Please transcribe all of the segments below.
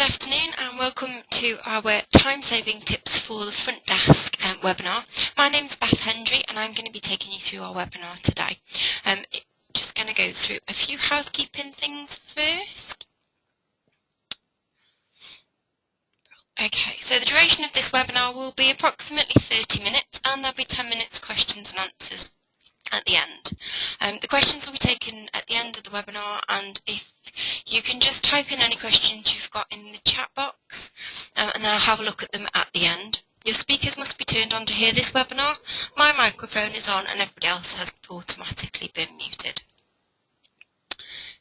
afternoon and welcome to our time-saving tips for the front desk webinar. My name's Beth Hendry and I'm going to be taking you through our webinar today. Just going to go through a few housekeeping things first. Okay, so the duration of this webinar will be approximately 30 minutes and there'll be 10 minutes questions and answers at the end. The questions will be taken at the end of the webinar, and if you can just type in any questions you've got in the chat box and then I'll have a look at them at the end. Your speakers must be turned on to hear this webinar. My microphone is on and everybody else has automatically been muted.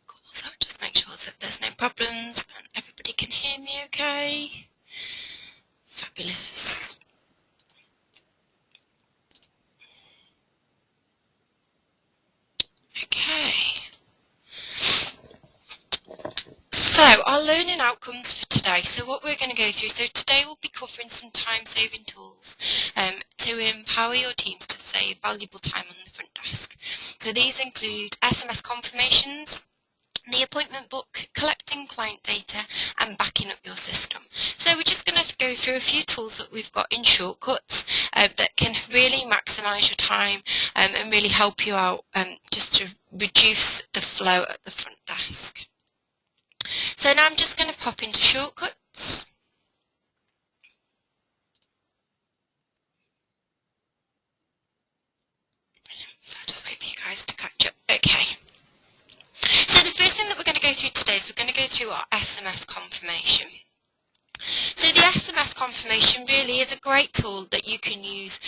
Cool, so just make sure that there's no problems and everybody can hear me okay. Fabulous. Okay. So our learning outcomes for today. So what we're going to go through. So today we'll be covering some time-saving tools to empower your teams to save valuable time on the front desk. So these include SMS confirmations, the appointment book, collecting client data and backing up your system. So we're just going to go through a few tools that we've got in shortcuts that can really maximise your time and really help you out just to reduce the flow at the front desk. So now I'm just going to pop into shortcuts. So I'll just wait for you guys to catch up. Okay. So the first thing that we're going to go through today is we're going to go through our SMS confirmation. So the SMS confirmation really is a great tool that you can use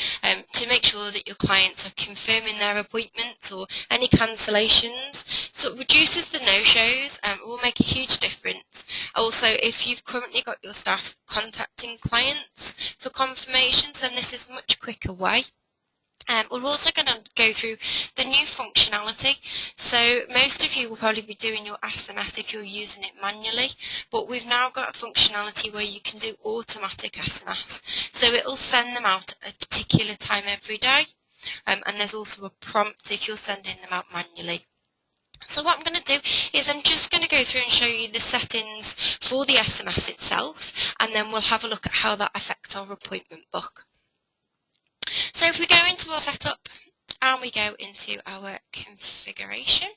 to make sure that your clients are confirming their appointments or any cancellations. So it reduces the no-shows and will make a huge difference. Also, if you've currently got your staff contacting clients for confirmations, then this is a much quicker way. We're also going to go through the new functionality. So most of you will probably be doing your SMS if you're using it manually, but we've now got a functionality where you can do automatic SMS. So it'll send them out at a particular time every day, and there's also a prompt if you're sending them out manually. So what I'm going to do is I'm just going to go through and show you the settings for the SMS itself, and then we'll have a look at how that affects our appointment book. So if we go into our setup and we go into our configuration,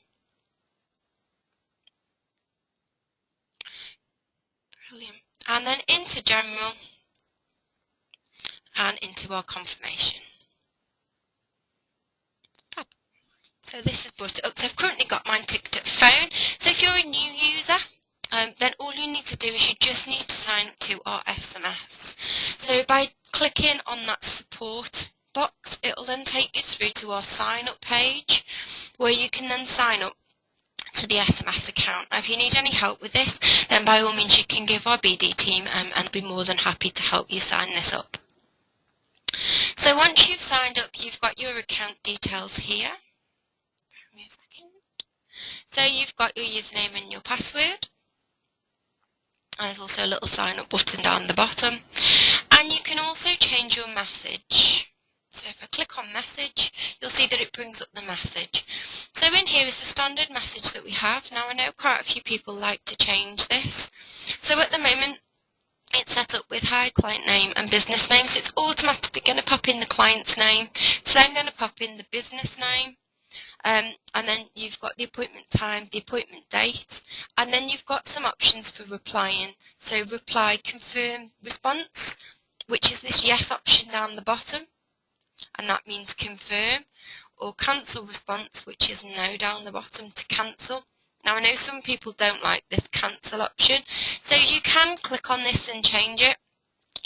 brilliant, and then into general and into our confirmation. Fab. So this is brought it up. So I've currently got mine ticked at phone. So if you're a new user, then all you need to do is you just need to sign up to our SMS. So by clicking on that support box, it will then take you through to our sign up page where you can then sign up to the SMS account. Now if you need any help with this, then by all means you can give our BD team and I'll be more than happy to help you sign this up. So once you've signed up, you've got your account details here. Bear with me a second. So you've got your username and your password. And there's also a little sign up button down the bottom. And you can also change your message. So if I click on message, you'll see that it brings up the message. So in here is the standard message that we have. Now I know quite a few people like to change this. So at the moment, it's set up with hi, client name and business name. So it's automatically going to pop in the client's name. So I'm going to pop in the business name. And then you've got the appointment time, the appointment date, and then you've got some options for replying. So reply, confirm, response, which is this yes option down the bottom, and that means confirm, or cancel response, which is no down the bottom to cancel. Now I know some people don't like this cancel option, so you can click on this and change it.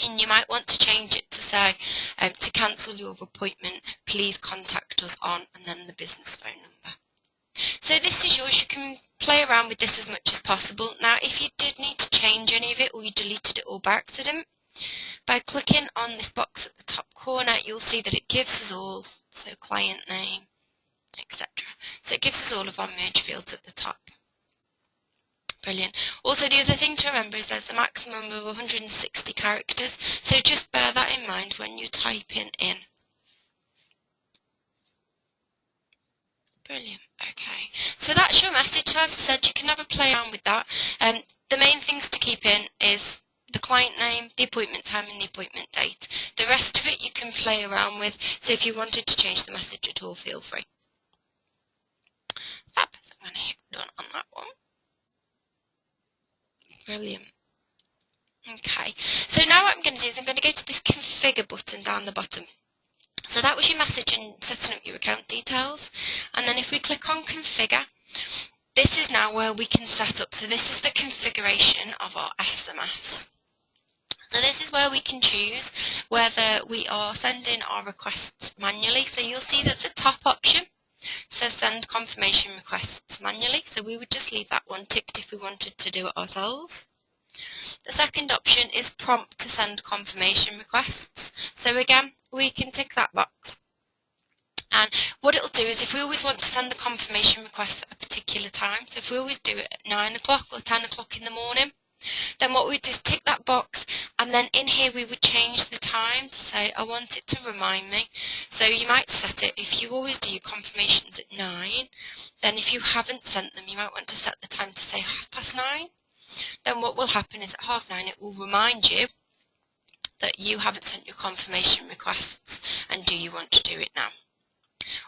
And you might want to change it to say, to cancel your appointment, please contact us on, and then the business phone number. So this is yours. You can play around with this as much as possible. Now if you did need to change any of it or you deleted it all by accident, by clicking on this box at the top corner, you'll see that it gives us all, so client name, etc. So it gives us all of our merge fields at the top. Brilliant. Also, the other thing to remember is there's a maximum of 160 characters, so just bear that in mind when you're typing in. Brilliant. Okay. So that's your message. As I said, you can have a play around with that. the main things to keep in is the client name, the appointment time and the appointment date. The rest of it you can play around with, so if you wanted to change the message at all, feel free. Fab, so I'm going to hit done on that one. Brilliant. Okay, so now what I'm going to do is I'm going to go to this configure button down the bottom. So that was your message and setting up your account details. And then if we click on configure, this is now where we can set up. So this is the configuration of our SMS. So this is where we can choose whether we are sending our requests manually. So you'll see that the top option says send confirmation requests manually. So we would just leave that one ticked if we wanted to do it ourselves. The second option is prompt to send confirmation requests. So again, we can tick that box. And what it'll do is if we always want to send the confirmation request at a particular time, so if we always do it at 9 o'clock or 10 o'clock in the morning, then what we do is tick that box, and then in here we would change the time to say I want it to remind me. So you might set it, if you always do your confirmations at 9, then if you haven't sent them you might want to set the time to say 9:30. Then what will happen is at 9:30 it will remind you that you haven't sent your confirmation requests and do you want to do it now.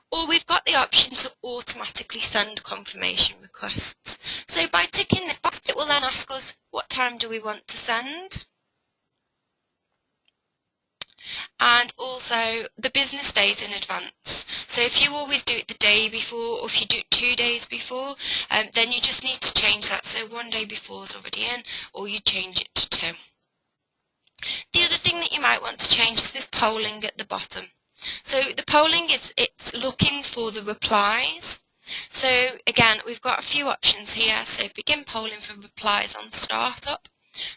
Or we've got the option to automatically send confirmation requests. So by ticking this box it will then ask us what time do we want to send, and also the business days in advance. So if you always do it the day before, or if you do it 2 days before, then you just need to change that. So 1 day before is already in, or you change it to 2. The other thing that you might want to change is this polling at the bottom. So the polling it's looking for the replies. So again, we've got a few options here. So begin polling for replies on startup.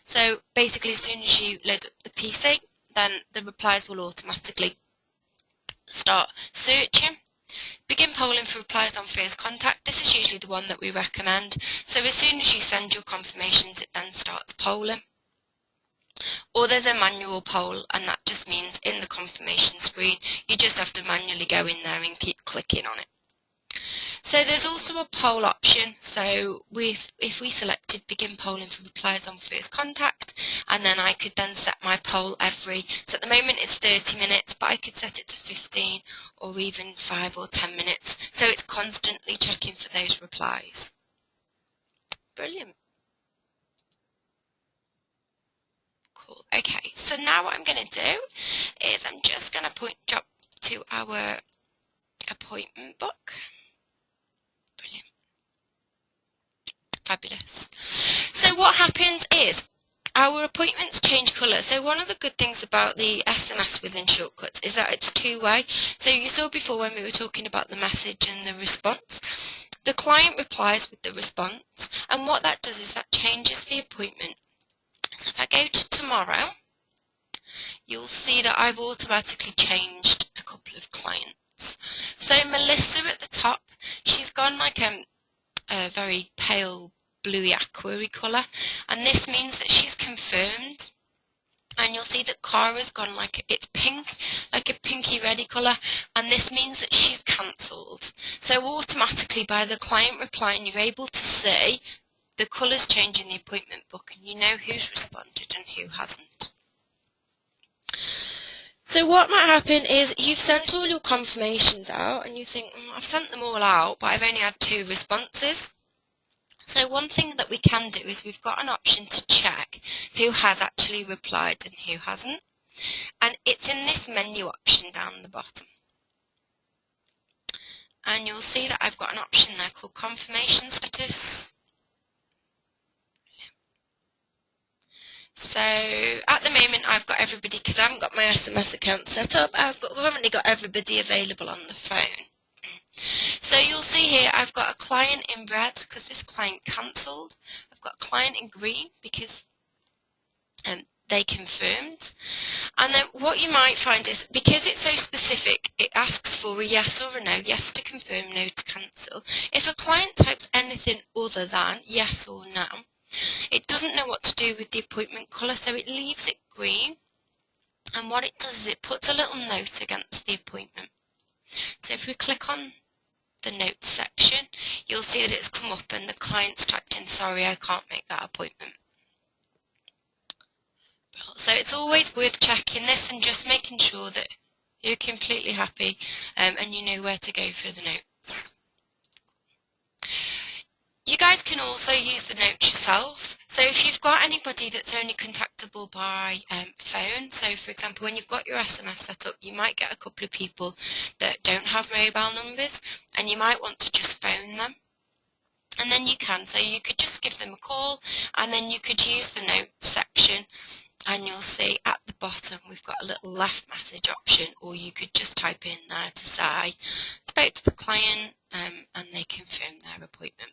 So basically as soon as you load up the PC, then the replies will automatically start searching. Begin polling for replies on first contact. This is usually the one that we recommend. So as soon as you send your confirmations, it then starts polling. Or there's a manual poll, and that just means in the confirmation screen you just have to manually go in there and keep clicking on it. So there's also a poll option. So if we selected begin polling for replies on first contact, and then I could then set my poll so at the moment it's 30 minutes, but I could set it to 15 or even 5 or 10 minutes. So it's constantly checking for those replies. Brilliant. Cool. Okay, so now what I'm going to do is I'm just going to jump to our appointment book. Brilliant. Fabulous. So what happens is our appointments change colour. So one of the good things about the SMS within Shortcuts is that it's two-way. So you saw before when we were talking about the message and the response, the client replies with the response, and what that does is that changes the appointment. So if I go to tomorrow, you'll see that I've automatically changed a couple of clients. So Melissa at the top, she's gone like a very pale bluey aqua colour, and this means that she's confirmed. And you'll see that Cara's gone like it's pink, like a pinky reddy colour, and this means that she's cancelled. So automatically by the client replying, you're able to see the colours change in the appointment book, and you know who's responded and who hasn't. So what might happen is you've sent all your confirmations out and you think, I've sent them all out, but I've only had 2 responses. So one thing that we can do is we've got an option to check who has actually replied and who hasn't. And it's in this menu option down the bottom. And you'll see that I've got an option there called confirmation status. So at the moment I've got everybody, because I haven't got my SMS account set up, I've currently got everybody available on the phone. So you'll see here I've got a client in red because this client cancelled. I've got a client in green because they confirmed. And then what you might find is, because it's so specific, it asks for a yes or a no, yes to confirm, no to cancel. If a client types anything other than yes or no, it doesn't know what to do with the appointment colour, so it leaves it green. And what it does is it puts a little note against the appointment. So if we click on the notes section, you'll see that it's come up and the client's typed in, sorry, I can't make that appointment. So it's always worth checking this and just making sure that you're completely happy and you know where to go for the notes. You guys can also use the notes yourself. So if you've got anybody that's only contactable by phone, so for example when you've got your SMS set up, you might get a couple of people that don't have mobile numbers and you might want to just phone them. And then you can, so you could just give them a call and then you could use the notes section and you'll see at the bottom we've got a little left message option, or you could just type in there to say spoke to the client and they confirm their appointment.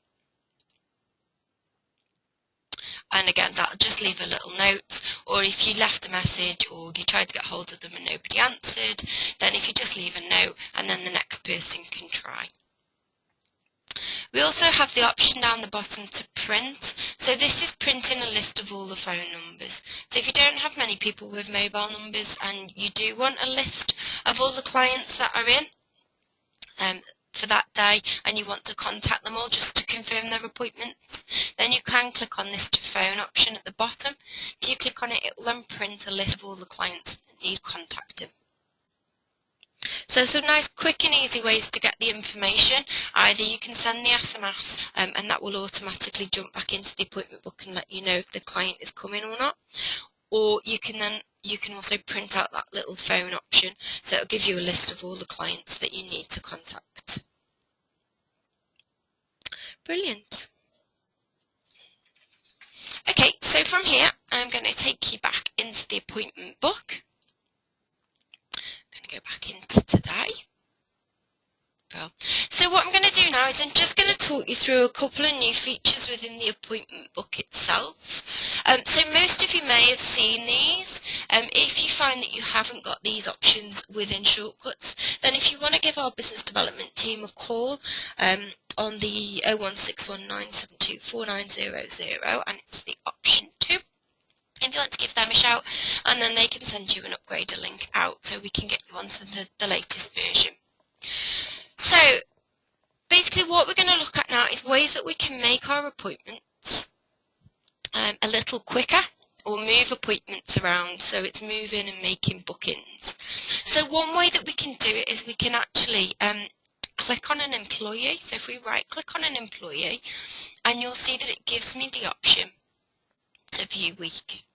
And again, that'll just leave a little note, or if you left a message or you tried to get hold of them and nobody answered, then if you just leave a note and then the next person can try. We also have the option down the bottom to print. So this is printing a list of all the phone numbers. So if you don't have many people with mobile numbers and you do want a list of all the clients that are in for that day and you want to contact them all just to confirm their appointments, then you can click on this to phone option at the bottom. If you click on it, it will then print a list of all the clients that need contacting. So some nice quick and easy ways to get the information. Either you can send the SMS and that will automatically jump back into the appointment book and let you know if the client is coming or not, or you can also print out that little phone option, so it'll give you a list of all the clients that you need to contact. Brilliant. Okay, so from here I'm going to take you back into the appointment book. I'm going to go back into today. So what I'm going to do now is I'm just going to talk you through a couple of new features within the appointment book itself. So most of you may have seen these. If you find that you haven't got these options within Shortcuts, then if you want to give our business development team a call on the 01619724900, and it's the option 2. If you want to give them a shout, and then they can send you an upgrader link out so we can get you onto the latest version. So basically what we're going to look at now is ways that we can make our appointments a little quicker, or move appointments around so it's moving and making bookings. So one way that we can do it is we can actually click on an employee. So if we right click on an employee, and you'll see that it gives me the option to view week.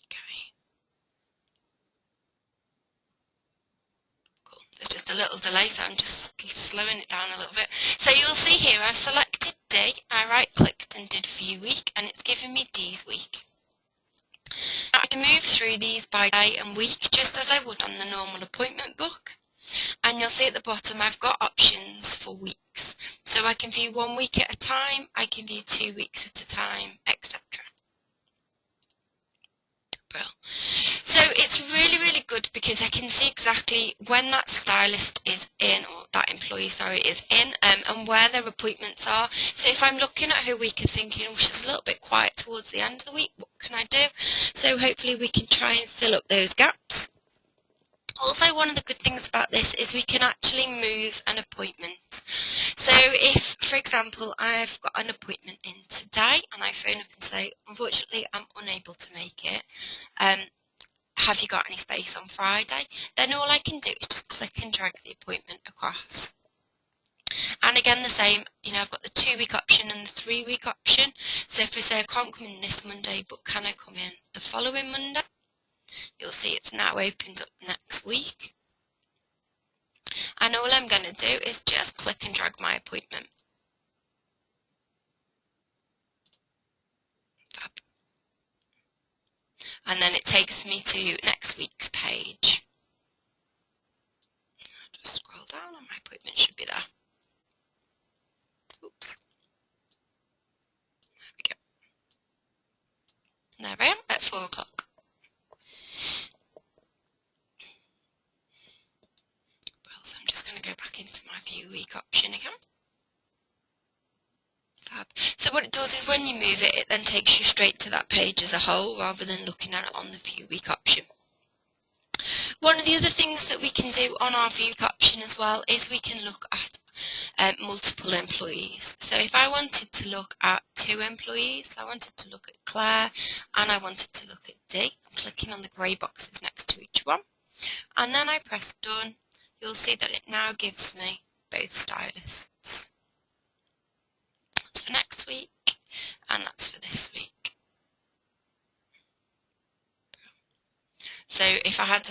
Okay. Cool. There's just a little delay, so I'm just slowing it down a little bit. So you'll see here I've selected day, I right clicked and did view week, and it's given me D's week. Now I can move through these by day and week just as I would on the normal appointment book. And you'll see at the bottom I've got options for weeks. So I can view 1 week at a time, I can view 2 weeks at a time, etc. So it's really good because I can see exactly when that stylist is in, or that employee, sorry, is in, and where their appointments are. So if I'm looking at her week and thinking, oh, she's a little bit quiet towards the end of the week, what can I do? So hopefully we can try and fill up those gaps. Also, one of the good things about this is we can actually move an appointment. So if, for example, I've got an appointment in today and I phone up and say, unfortunately, I'm unable to make it, have you got any space on Friday? Then all I can do is just click and drag the appointment across. And again, the same, I've got the 2-week option and the 3-week option. So if I say I can't come in this Monday, but can I come in the following Monday? You'll see it's now opened up next week. And all I'm going to do is just click and drag my appointment. Fab. And then it takes me to next week's page. I'll just scroll down and my appointment should be there. Oops. There we go. There I am at 4 o'clock. So I'm just going to go back into my view week option again. Fab. So what it does is when you move it, it then takes you straight to that page as a whole rather than looking at it on the view week option. One of the other things that we can do on our view option as well is we can look at multiple employees. So if I wanted to look at 2 employees, I wanted to look at Claire and I wanted to look at D, I'm clicking on the grey boxes next to each one, and then I press done. You'll see that it now gives me both stylists. That's for next week and that's for this week. So if I had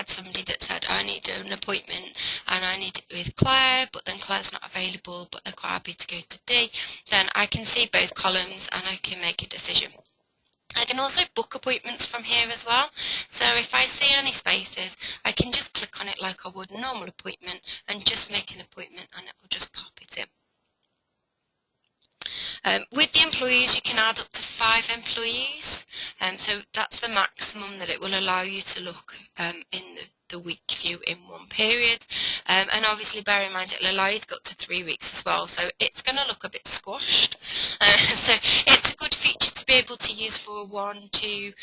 somebody that said I need an appointment and I need it with Claire, but then Claire's not available, but they're quite happy to go to D, then I can see both columns and I can make a decision. I can also book appointments from here as well. So if I see any spaces, I can just click on it like I would a normal appointment and just make an appointment and it will just pop it in. With the employees, you can add up to 5 employees, so that's the maximum that it will allow you to look in the week view in one period, and obviously bear in mind it will allow you to go up to 3 weeks as well, so it's going to look a bit squashed. So it's a good feature to be able to use for 1, 2,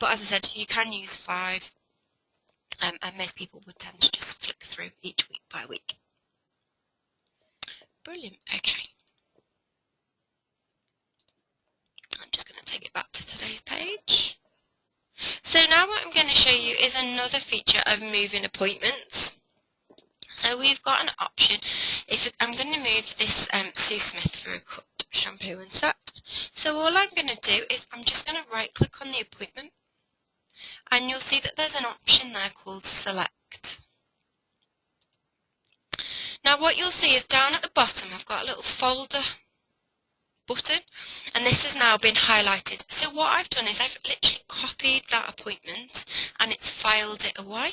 but as I said, you can use 5, and most people would tend to just flick through each week by week. Brilliant, okay. I'm just going to take it back to today's page. So now what I'm going to show you is another feature of moving appointments. So we've got an option. If I'm going to move this Sue Smith for a cut, shampoo and set. So all I'm going to do is I'm just going to right click on the appointment and you'll see that there's an option there called select. Now what you'll see is down at the bottom I've got a little folder button and this has now been highlighted. So what I've done is I've literally copied that appointment and it's filed it away.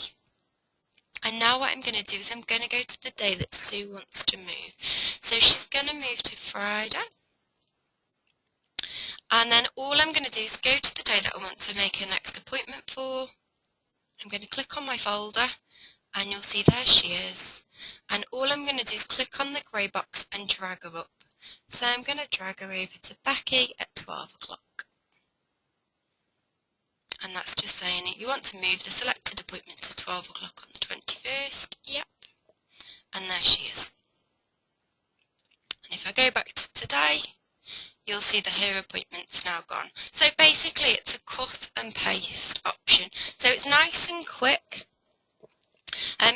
And now what I'm going to do is I'm going to go to the day that Sue wants to move. So she's going to move to Friday. And then all I'm going to do is go to the day that I want to make her next appointment for. I'm going to click on my folder and you'll see there she is. And all I'm going to do is click on the grey box and drag her up. So I'm going to drag her over to Becky at 12 o'clock. And that's just saying it. You want to move the selected appointment to 12 o'clock on the 21st. Yep. And there she is. And if I go back to today, you'll see that her appointment's now gone. So basically it's a cut and paste option. So it's nice and quick.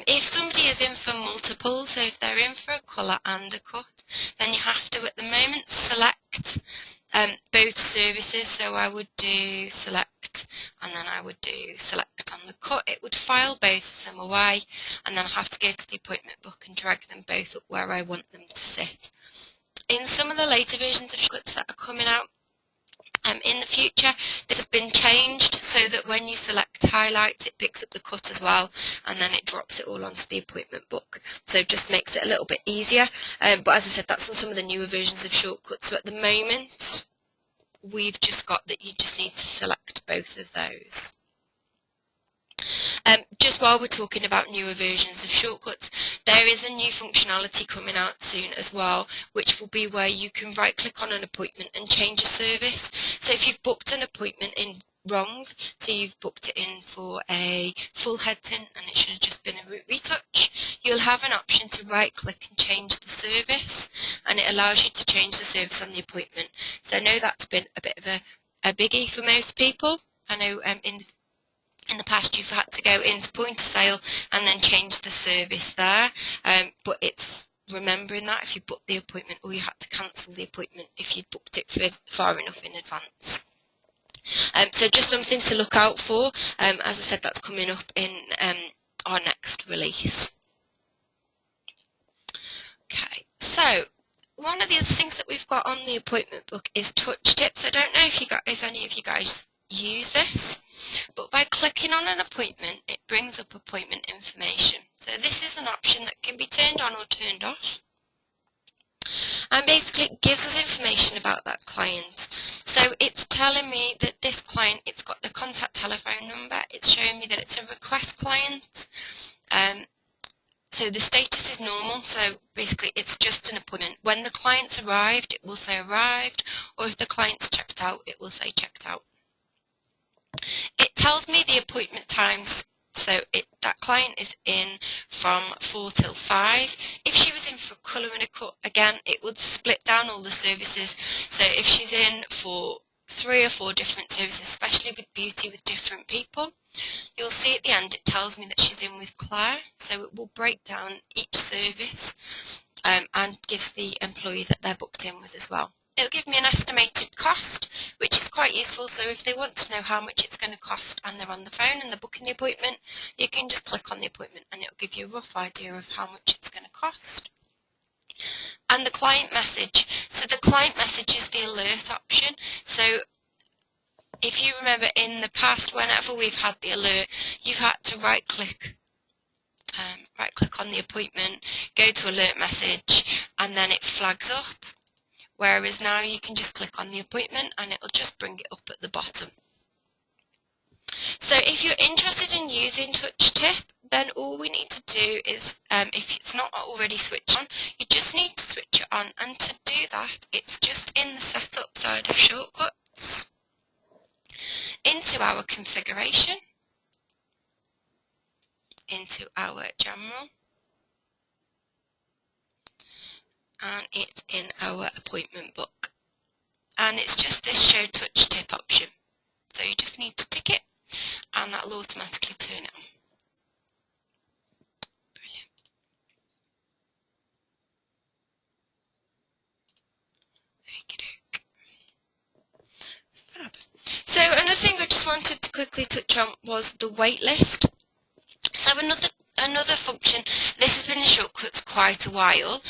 If somebody is in for multiple, so if they're in for a colour and a cut, then you have to at the moment select both services. So I would do select and then I would do select on the cut. It would file both of them away and then I have to go to the appointment book and drag them both up where I want them to sit. In some of the later versions of cuts that are coming out in the future, this has been changed so that when you select highlights it picks up the cut as well and then it drops it all onto the appointment book, so it just makes it a little bit easier, but as I said that's on some of the newer versions of shortcuts. So at the moment we've just got that you just need to select both of those. Just while we're talking about newer versions of shortcuts, there is a new functionality coming out soon as well, which will be where you can right click on an appointment and change a service. So if you've booked an appointment in wrong, so you've booked it in for a full head tint and it should have just been a root retouch, you'll have an option to right click and change the service, and it allows you to change the service on the appointment. So I know that's been a bit of a biggie for most people. I know in the past you've had to go into point of sale and then change the service there, but it's remembering that if you booked the appointment, or you had to cancel the appointment if you'd booked it for far enough in advance. So just something to look out for. As I said, that's coming up in our next release. Okay, so one of the other things that we've got on the appointment book is touch tips. I don't know if any of you guys use this, but by clicking on an appointment it brings up appointment information. So this is an option that can be turned on or turned off, and basically it gives us information about that client. So it's telling me that this client, it's got the contact telephone number, it's showing me that it's a request client, so the status is normal, so basically it's just an appointment. When the client's arrived it will say arrived, or if the client's checked out it will say checked out. It tells me the appointment times So that client is in from 4 till 5. If she was in for colour and a cut, again, it would split down all the services. So if she's in for 3 or 4 different services, especially with beauty with different people, you'll see at the end it tells me that she's in with Claire. So it will break down each service and gives the employee that they're booked in with as well. It'll give me an estimated cost, which is quite useful. So if they want to know how much it's going to cost and they're on the phone and they're booking the appointment, you can just click on the appointment and it'll give you a rough idea of how much it's going to cost. And the client message. So the client message is the alert option. So if you remember in the past, whenever we've had the alert, you've had to right click on the appointment, go to alert message, and then it flags up. Whereas now you can just click on the appointment and it'll just bring it up at the bottom. So if you're interested in using Touch Tip, then all we need to do is, if it's not already switched on, you just need to switch it on. And to do that, it's just in the setup side of Shortcuts, into our configuration, into our general, and it's in our appointment book. And it's just this show touch tip option. So you just need to tick it and that'll automatically turn it on. Brilliant. Okey-doke. Fab. So another thing I just wanted to quickly touch on was the wait list. So another function, this has been in Shortcuts quite a while,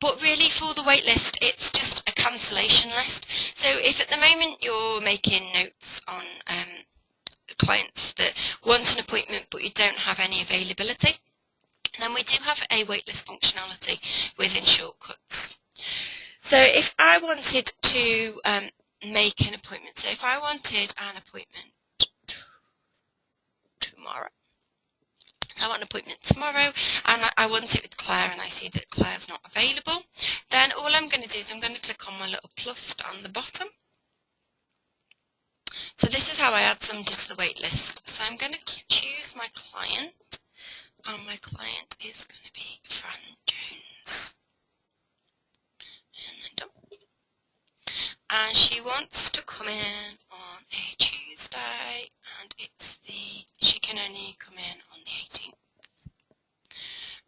but really for the wait list it's just a cancellation list. So if at the moment you're making notes on clients that want an appointment but you don't have any availability, then we do have a waitlist functionality within Shortcuts. So if I wanted to make an appointment, so if I wanted an appointment tomorrow, so I want an appointment tomorrow and I want it with Claire and I see that Claire's not available, then all I'm going to do is I'm going to click on my little plus on the bottom. So this is how I add somebody to the wait list. So I'm going to choose my client, and my client is going to be Fran Jones. And then done. And she wants to come in on a Tuesday, and she can only come in on the 18th.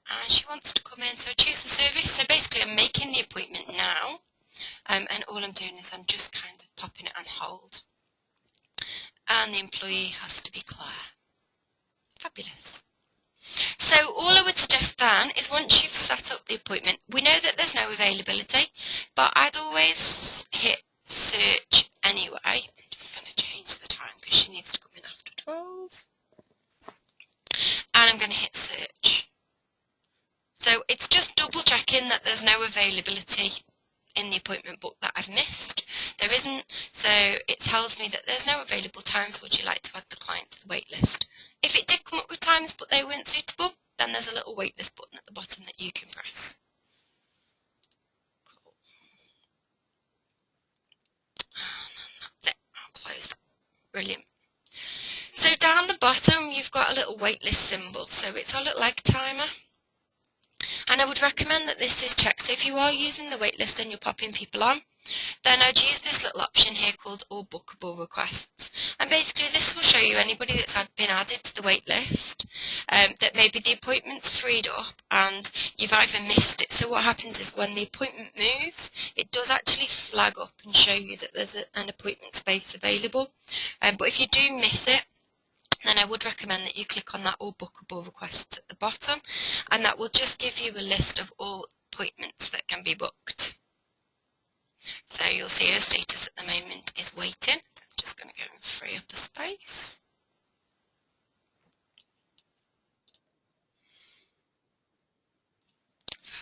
And she wants to come in, so I choose the service. So basically I'm making the appointment now, and all I'm doing is I'm just kind of popping it on hold. And the employee has to be Claire. Fabulous. So all I would suggest then is once you've set up the appointment, we know that there's no availability, but I'd always hit search anyway. I'm just going to change the time because she needs to come in after 12. And I'm going to hit search. So it's just double checking that there's no availability in the appointment book that I've missed. There isn't, so it tells me that there's no available times. Would you like to add the client to the wait list? If it did come up with times but they weren't suitable, then there's a little wait list button at the bottom that you can press. Cool. And that's it. I'll close that. Brilliant. So down the bottom you've got a little wait list symbol. So it's our little egg timer. And I would recommend that this is checked. So if you are using the waitlist and you're popping people on, then I'd use this little option here called All Bookable Requests. And basically this will show you anybody that's been added to the waitlist, that maybe the appointment's freed up and you've either missed it. So what happens is when the appointment moves, it does actually flag up and show you that there's an appointment space available. But if you do miss it, then I would recommend that you click on that All Bookable Requests at the bottom, and that will just give you a list of all appointments that can be booked. So you'll see her status at the moment is waiting. So I'm just going to go and free up a space.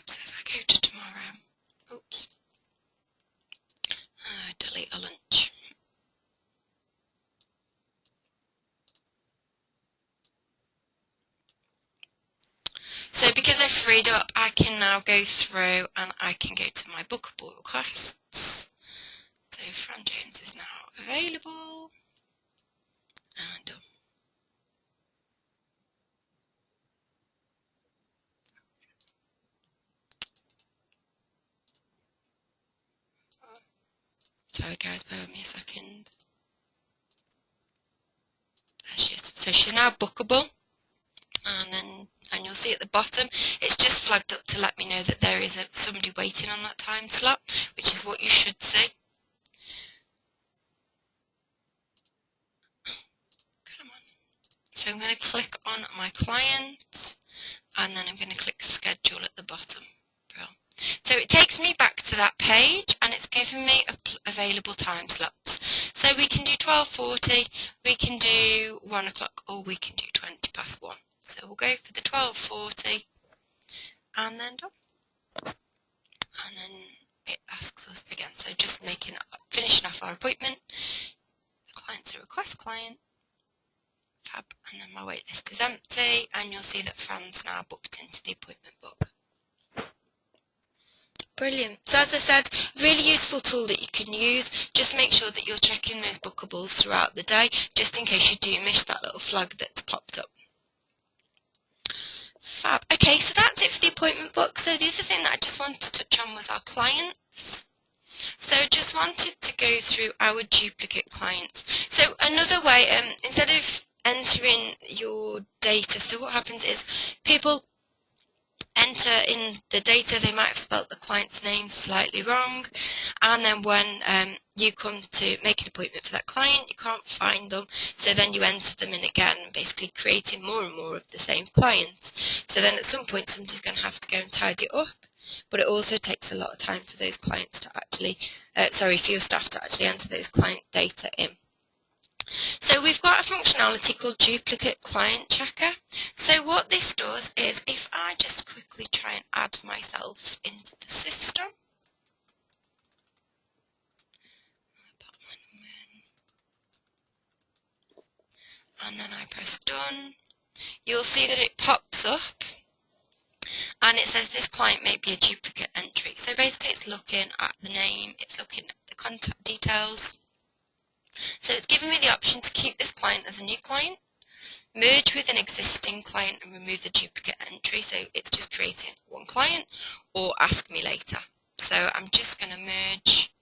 So if I go to tomorrow, oops, delete a lunch. So because I've freed up, I can now go through and I can go to my bookable requests. So Fran Jones is now available. And done. Sorry guys, bear with me a second. There she is. So she's now bookable, and you'll see at the bottom it's just flagged up to let me know that there is somebody waiting on that time slot, which is what you should see. Come on. So I'm going to click on my client, and then I'm going to click schedule at the bottom. So it takes me back to that page, and it's giving me available time slots. So we can do 12:40, we can do 1 o'clock, or we can do 20 past 1. So we'll go for the 12:40, and then done. And then it asks us again. So just finishing off our appointment. The client's a request client. Fab, and then my wait list is empty, and you'll see that Fran's now booked into the appointment book. Brilliant. So as I said, really useful tool that you can use. Just make sure that you're checking those bookables throughout the day, just in case you do miss that little flag that's popped up. Fab. Okay, so that's it for the appointment book. So the other thing that I just wanted to touch on was our clients. So just wanted to go through our duplicate clients. So another way, instead of entering your data, so what happens is people enter in the data, they might have spelt the client's name slightly wrong, and then when you come to make an appointment for that client, you can't find them, so then you enter them in again, basically creating more and more of the same clients. So then at some point somebody's going to have to go and tidy it up, but it also takes a lot of time for those clients to actually, for your staff to actually enter those client data in. So we've got a functionality called Duplicate Client Checker. So what this does is, if I just quickly try and add myself into the system, and then I press done, you'll see that it pops up and it says this client may be a duplicate entry. So basically it's looking at the name, it's looking at the contact details. So it's giving me the option to keep this client as a new client, merge with an existing client and remove the duplicate entry, so it's just creating one client, or ask me later. So I'm just going to merge,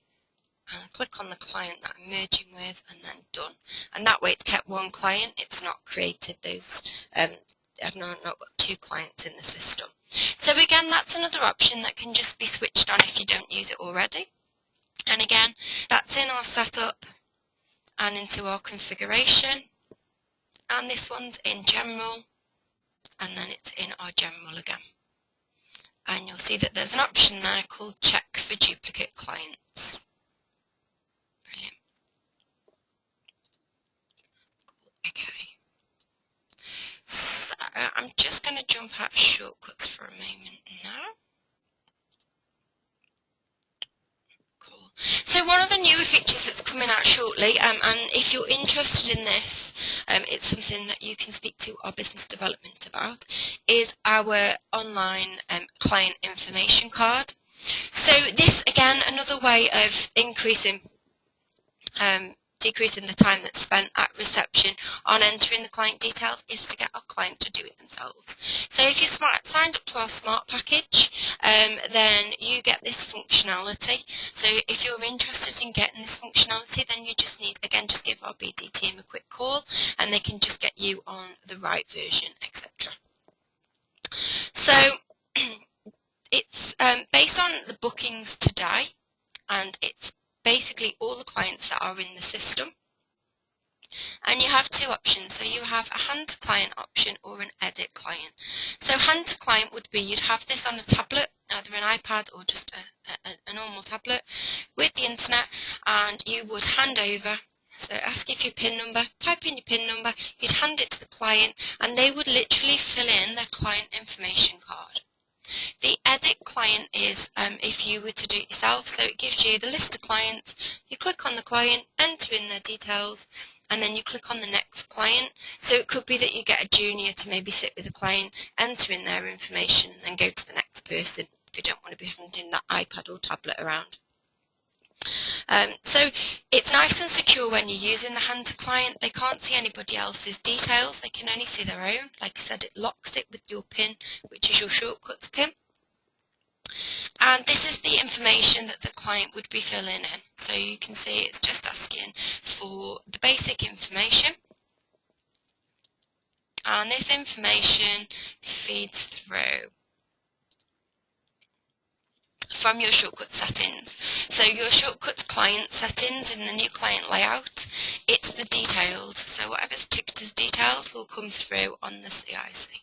and I'll click on the client that I'm merging with, and then done. And that way it's kept one client, it's not created those, I've not got two clients in the system. So again, that's another option that can just be switched on if you don't use it already. And again, that's in our setup and into our configuration, and this one's in general, and then it's in our general again. And you'll see that there's an option there called check for duplicate clients. Brilliant. Okay. So I'm just going to jump out of shortcuts for a moment now. So one of the newer features that's coming out shortly, and if you're interested in this, it's something that you can speak to our business development about, is our online client information card. So this, again, another way of decreasing the time that's spent at reception on entering the client details, is to get our client to do it themselves. So if you're signed up to our Smart package, then you get this functionality. So if you're interested in getting this functionality, then you just need, again, just give our BD team a quick call, and they can just get you on the right version, etc. So it's based on the bookings today, and it's basically all the clients that are in the system. And you have two options. So you have a hand to client option or an edit client. So hand to client would be, you'd have this on a tablet, either an iPad or just a normal tablet with the internet, and you would hand over, so ask you for your PIN number, type in your PIN number, you'd hand it to the client, and they would literally fill in their client information card. The edit client is if you were to do it yourself, so it gives you the list of clients, you click on the client, enter in their details, and then you click on the next client. So it could be that you get a junior to maybe sit with a client, enter in their information, and then go to the next person if you don't want to be handing that iPad or tablet around. So it's nice and secure when you're using the hand to client. They can't see anybody else's details, they can only see their own. Like I said, it locks it with your PIN, which is your shortcuts PIN. And this is the information that the client would be filling in. So you can see it's just asking for the basic information. And this information feeds through from your shortcut settings. So your shortcuts client settings in the new client layout, it's the detailed. So whatever's ticked as detailed will come through on the CIC.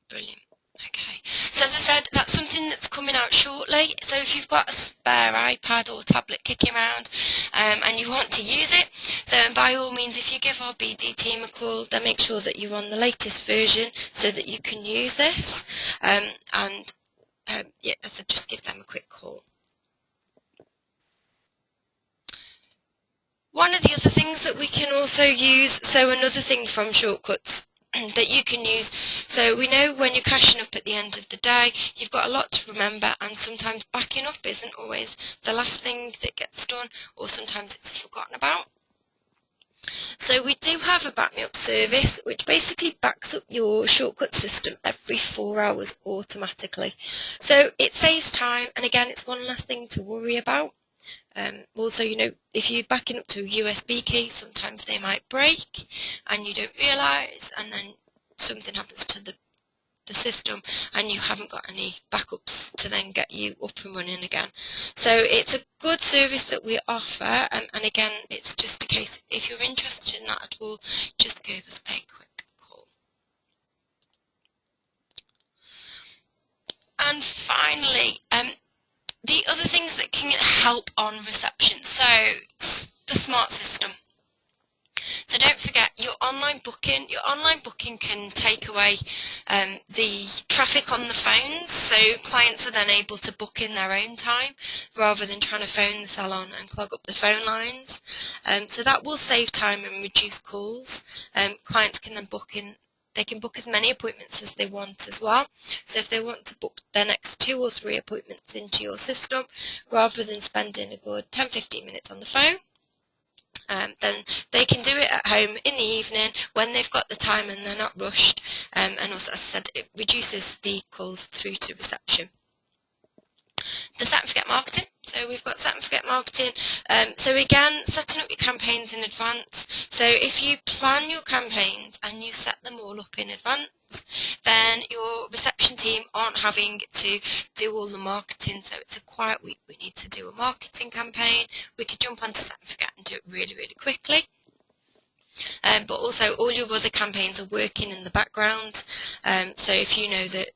Brilliant. Okay. So as I said, that's something that's coming out shortly. So if you've got a spare iPad or tablet kicking around and you want to use it, then by all means, if you give our BD team a call, then make sure that you're on the latest version so that you can use this. Yeah, so just give them a quick call. One of the other things that we can also use, so another thing from shortcuts that you can use, so we know when you're cashing up at the end of the day, you've got a lot to remember, and sometimes backing up isn't always the last thing that gets done, or sometimes it's forgotten about. So we do have a back me up service which basically backs up your shortcut system every 4 hours automatically. So it saves time, and again, it's one less thing to worry about. Also, you know, if you're backing up to a USB key, sometimes they might break and you don't realise, and then something happens to the system and you haven't got any backups to then get you up and running again. So it's a good service that we offer, and again, it's just a case, if you're interested in that at all, just give us a quick call. And finally, the other things that can help on reception, so the smart system. So don't forget your online booking. Your online booking can take away the traffic on the phones, so clients are then able to book in their own time rather than trying to phone the salon and clog up the phone lines. So that will save time and reduce calls. Clients can then book in. They can book as many appointments as they want as well. So if they want to book their next 2 or 3 appointments into your system, rather than spending a good 10-15 minutes on the phone, then they can do it at home in the evening when they've got the time and they're not rushed. And also, as I said, it reduces the calls through to reception. The set and forget marketing. So we've got set and forget marketing. So again, setting up your campaigns in advance. So if you plan your campaigns and you set them all up in advance, then your reception team aren't having to do all the marketing. So it's a quiet week, we need to do a marketing campaign. We could jump onto set and forget and do it really, really quickly. But also all your other campaigns are working in the background. So if you know that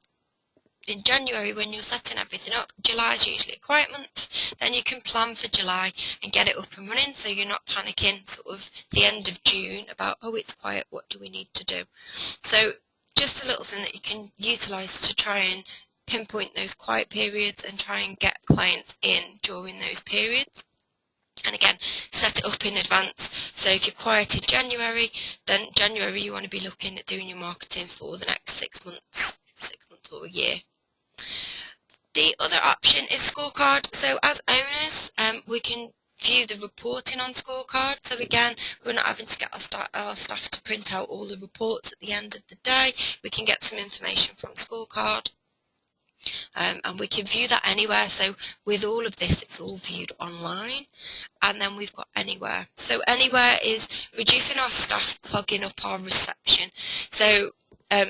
in January, when you're setting everything up, July is usually a quiet month, then you can plan for July and get it up and running, so you're not panicking sort of the end of June about, oh, it's quiet, what do we need to do? So just a little thing that you can utilise to try and pinpoint those quiet periods and try and get clients in during those periods. And again, set it up in advance. So if you're quiet in January, then January you want to be looking at doing your marketing for the next 6 months or a year. The other option is scorecard. So as owners, we can view the reporting on scorecard. So again, we're not having to get our staff to print out all the reports at the end of the day. We can get some information from scorecard. And we can view that anywhere. So with all of this, it's all viewed online. And then we've got anywhere. So anywhere is reducing our staff clogging up our reception. So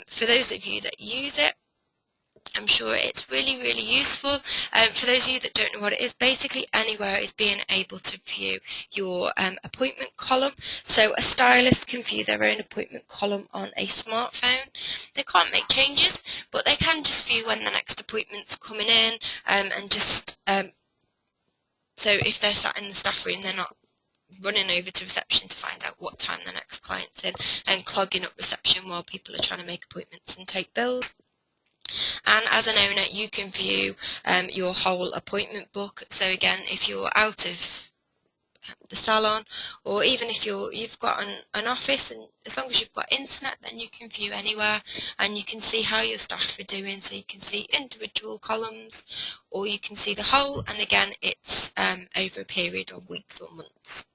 for those of you that use it, I'm sure it's really, really useful. For those of you that don't know what it is, basically anywhere is being able to view your appointment column. So a stylist can view their own appointment column on a smartphone. They can't make changes, but they can just view when the next appointment's coming in, and just so if they're sat in the staff room, they're not running over to reception to find out what time the next client's in and clogging up reception while people are trying to make appointments and take bills. And as an owner, you can view your whole appointment book. So again, if you're out of the salon, or even if you've got an office, and as long as you've got internet, then you can view anywhere, and you can see how your staff are doing. So you can see individual columns, or you can see the whole, and again, it's over a period of weeks or months.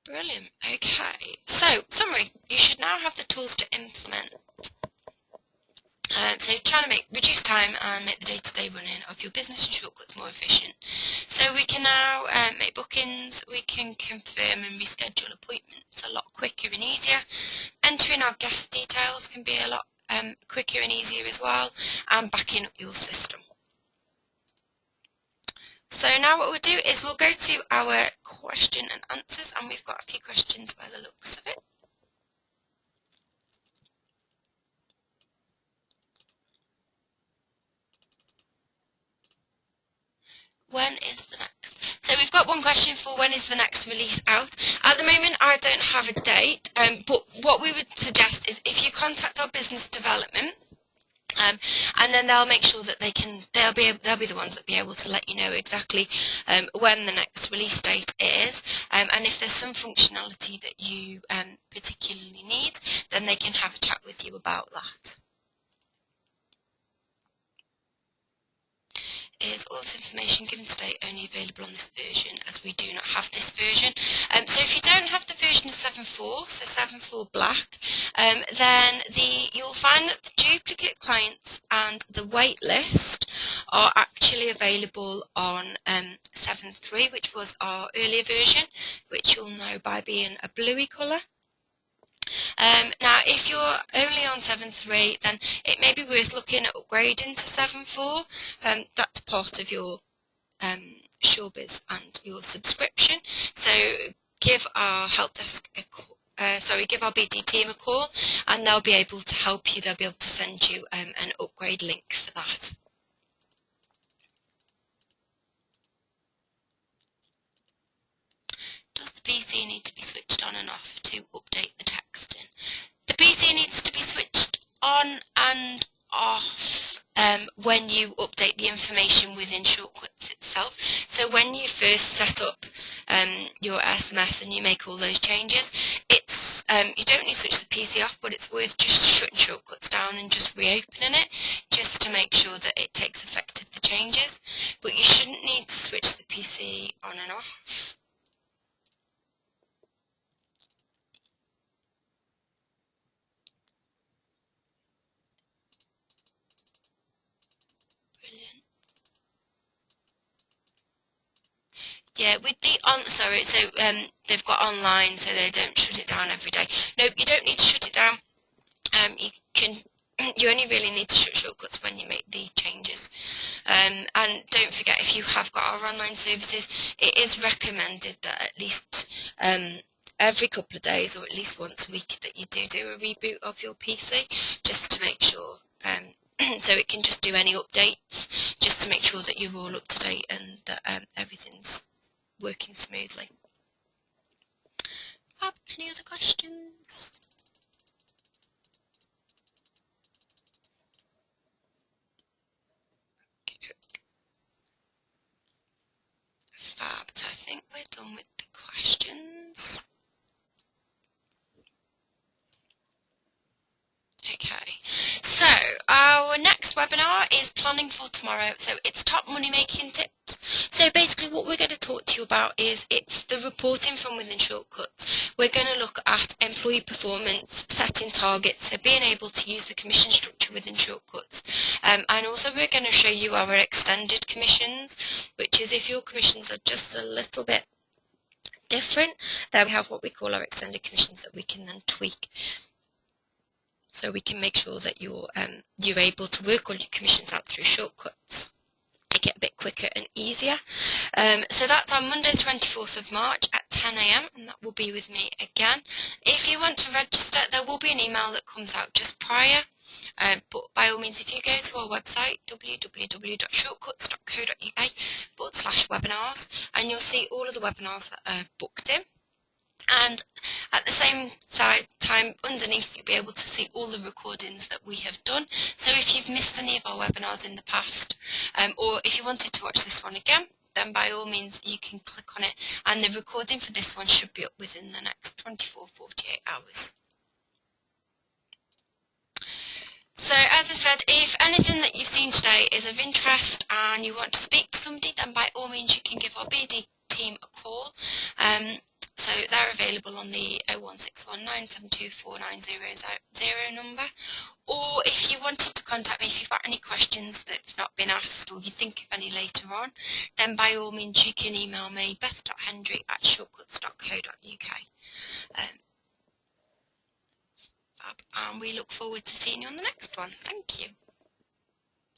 Brilliant. Okay. So, summary. You should now have the tools to implement. So trying to reduce time and make the day-to-day running of your business and shortcuts more efficient. So we can now make bookings, we can confirm and reschedule appointments a lot quicker and easier. Entering our guest details can be a lot quicker and easier as well, and backing up your system. So now what we'll do is we'll go to our question and answers, and we've got a few questions by the looks of it. When is the next? So we've got one question for when is the next release out. At the moment I don't have a date, but what we would suggest is if you contact our business development, and then they'll make sure that they'll be the ones that be able to let you know exactly when the next release date is, and if there's some functionality that you particularly need, then they can have a chat with you about that. Is all this information given today only available on this version, as we do not have this version. So if you don't have the version of 7.4, so 7.4 Black, then you'll find that the duplicate clients and the wait list are actually available on 7.3, which was our earlier version, which you'll know by being a bluey colour. Now if you're only on 7.3, then it may be worth looking at upgrading to 7.4. That's part of your Showbiz and your subscription. So give our help desk a call, give our BD team a call, and they'll be able to help you. They'll be able to send you an upgrade link for that. Does the PC need to be switched on and off to update the texting? The PC needs to be switched on and off when you update the information within Shortcuts itself. So when you first set up your SMS and you make all those changes, it's you don't need to switch the PC off, but it's worth just shutting Shortcuts down and just reopening it, just to make sure that it takes effect of the changes. But you shouldn't need to switch the PC on and off. Yeah, with the they've got online, so they don't shut it down every day. No, you don't need to shut it down. You only really need to shut Shortcuts when you make the changes. And don't forget, if you have got our online services, it is recommended that at least every couple of days, or at least once a week, that you do a reboot of your PC, just to make sure. So it can just do any updates, just to make sure that you're all up to date and that everything's working smoothly. Fab, any other questions? Fab, so I think we're done with the questions. Okay, so our next webinar is planning for tomorrow. So it's top money making tips. So basically what we're going to talk to you about it's the reporting from within Shortcuts. We're going to look at employee performance, setting targets, so being able to use the commission structure within Shortcuts. And also we're going to show you our extended commissions, which is if your commissions are just a little bit different, then we have what we call our extended commissions that we can then tweak. So we can make sure that you're able to work all your commissions out through Shortcuts, make it a bit quicker and easier. So that's on Monday 24th of March at 10 AM, and that will be with me again. If you want to register, there will be an email that comes out just prior, but by all means, if you go to our website www.shortcuts.co.uk/webinars, and you'll see all of the webinars that are booked in. And at the same time, underneath, you'll be able to see all the recordings that we have done. So if you've missed any of our webinars in the past, or if you wanted to watch this one again, then by all means you can click on it, and the recording for this one should be up within the next 24-48 hours. So as I said, if anything that you've seen today is of interest and you want to speak to somebody, then by all means you can give our BD team a call. So they're available on the 01619724900 number. Or if you wanted to contact me, if you've got any questions that have not been asked or you think of any later on, then by all means you can email me, beth.hendry@shortcuts.co.uk. And we look forward to seeing you on the next one. Thank you.